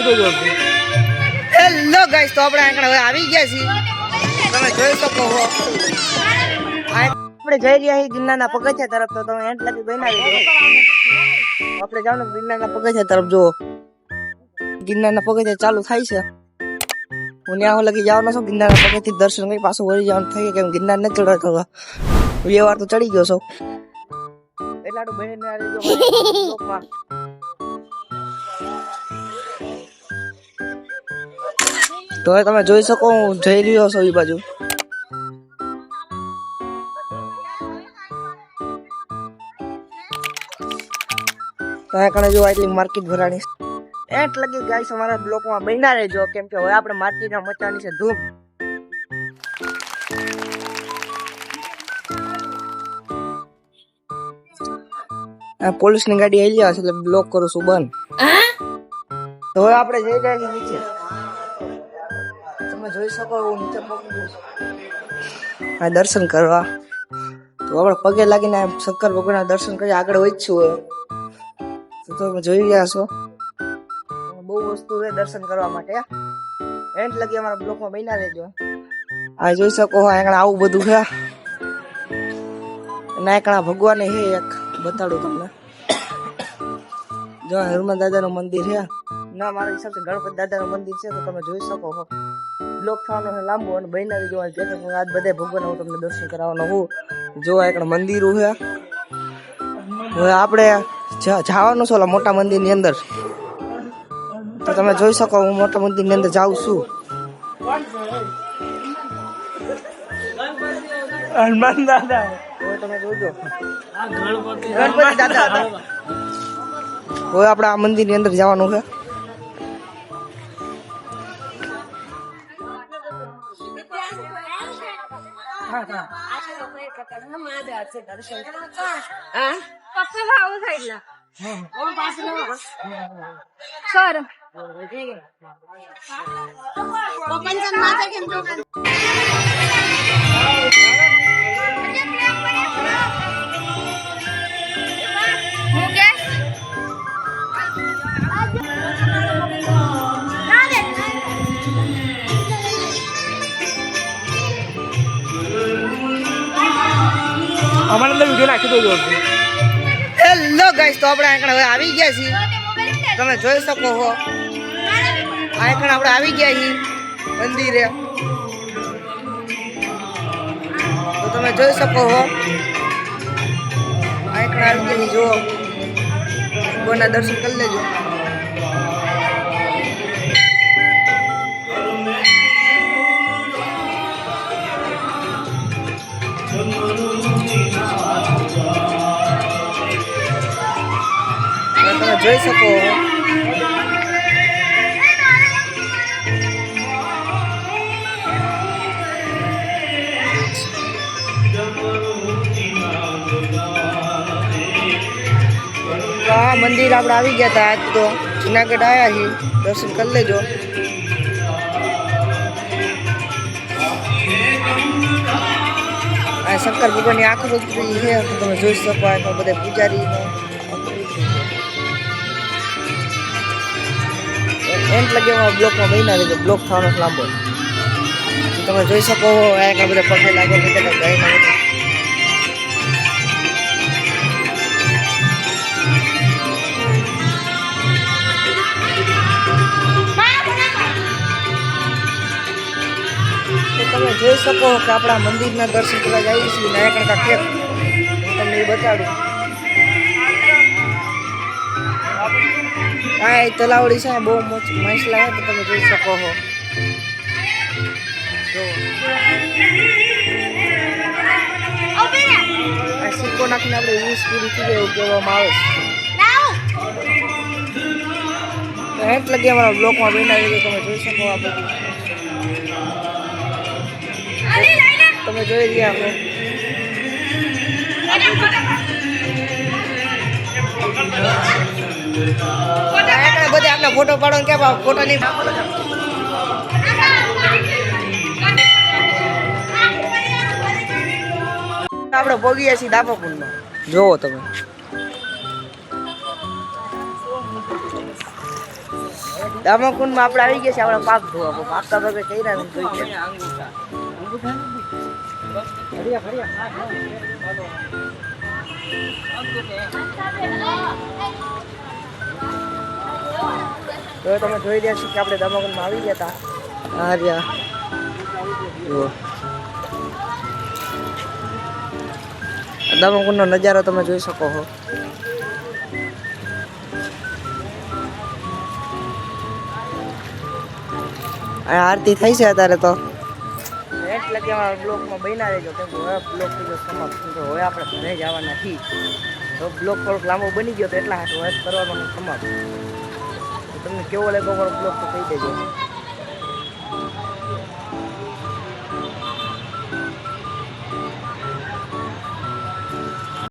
Hello guys, તો આપણે આગળ આવી ગયા છીએ. તમે જોઈ શકો છો આપણે જઈ રહ્યા છીએ ગિરનારના પગથિયા તરફ. તો તમે એન્ડ લગી બનાવી દો. આપણે જાવ ગિરનારના પગથિયા તરફ. જુઓ ગિરનારના પગથિયા ચાલુ થાય છે. હું ત્યાં લગી જવાનો છું. ગિરનારના પગથિયા દર્શન કરી પાછું વળી જવાનું થઈ કેમ ગિરનાર ને ચડવા 2 વાર તો ચડી ગયો છું. એટલા બહેન તો તમે જોઈ શકો હું જઈ રહ્યો છું એ બાજુ. ત્યાં જો આટલી માર્કેટ ભરાણી એટ લગી ગાઈસ અમારા બ્લોકમાં બન્યા રહેજો કેમ કે હવે આપણે માર્કેટમાં મચાની છે ધૂમ. પોલીસની ગાડી આવી જાય છે એટલે બ્લોક કરું છું બંધ. તો હવે આપણે જઈ રહ્યા છીએ નીચે. તમે જોઈ શકો હું નીચે પહોંચી ગયો છું આ દર્શન કરવા. તો આપણે પગે લાગીને શંકર ભગવાનના દર્શન કરી આગળ વધશું. હવે તો તમે જોઈ રહ્યા છો બહુ વસ્તુ છે દર્શન કરવા માટે. એન્ડ લગી અમારા બ્લોકમાં બન્યા રહેજો. આ જોઈ શકો આગળ આવું બધું છે. અને આગળ ભગવાન છે એક બતાડું તમને. જો હનુમાન દાદાનું મંદિર છે ના મારા હિસાબથી ગણપતિ દાદાનું મંદિર છે. તો તમે જોઈ શકો છો બ્લોક થવાનો છે લાંબો અને બહેનારી જોવા છે. આજ બધા ભગવાન હું તમને દર્શન કરાવવાનો હું. જો આગળ મંદિરો છે. હવે આપણે જવાનું છું મોટા મંદિરની અંદર. તો તમે જોઈ શકો હું મોટા મંદિરની અંદર જાઉં છું. હનુમાન દાદા તમે જોજો ગણપતિ દાદા હતા. હવે આપણે આ મંદિરની અંદર જવાનું છે. અમારે અંદર વિડીયો નાખી દો. હેલો ગાઈસ, તો આપણે આગળ હવે આવી ગયા છીએ. તમે જોઈ શકો છો આગળ આપણે આવી ગયા છીએ મંદિરે. તો તમે જોઈ શકો છો આગળ આવી ગયા. જુઓ ભગવાનના દર્શન કરી લેજો. તમે જોઈ શકો આ મંદિર આપણે આવી ગયા હતા. આજ તો જુનાગઢ આવ્યા છીએ. દર્શન કરી લેજો. આ શંકર ભગવાનની આકૃતિ છે. તમે જોઈ શકો બધા પૂજારી એન્ડ લગી બ્લોકમાં બન્યા રહેજો. બ્લોક થવાનો લાંબો. તમે જોઈ શકો આગળ બધા પગે લાગે તમે જોઈ શકો કે આપણા મંદિરના દર્શન કરવા જઈએ છીએ. નાયકણ ખેત તમને એ બતાડું. આ તલાવડી છે બહુ મસ્ત લાગે. તો તમે જોઈ શકો છો આ સિક્કો નાખીને આપણે 20 પૂરી થઈ જાય એવું કહેવામાં આવે છે. હેઠ લગી અમારા બ્લોકમાં બનાવી. તમે જોઈ શકો આ બધું તમે જોઈ રહ્યા બધા આપણા ફોટો પાડો કે ફોટો નહીં. આપણે ભોગીએ છીએ દાપાપુરમાં. જોવો તમે દામાકુંડમાં આપણે આવી ગયા છે આપણે પાક ધોવા પાકા ભાગે કર્યા ને જોઈ ગયા તો તમે જોઈ રહ્યા છો કે આપણે દામાકુંડમાં આવી ગયા હતા આ રહ્યા જુઓ દામાકુંડનો નજારો તમે જોઈ શકો છો આરતી થઈ છે અત્યારે તો એટલે કે અમારા બ્લોકમાં બન્યા રહેજો કેમ કે હવે બ્લોક થઈ ગયો સમાપ્ત હવે આપણે ઘરે જવાના છીએ તો બ્લોક થોડોક લાંબો બની ગયો તો એટલા હાથ હવે કરવાનો સમાપ્ત તમને કેવો લાગ્યો અમારો બ્લોક તો કહી દેજો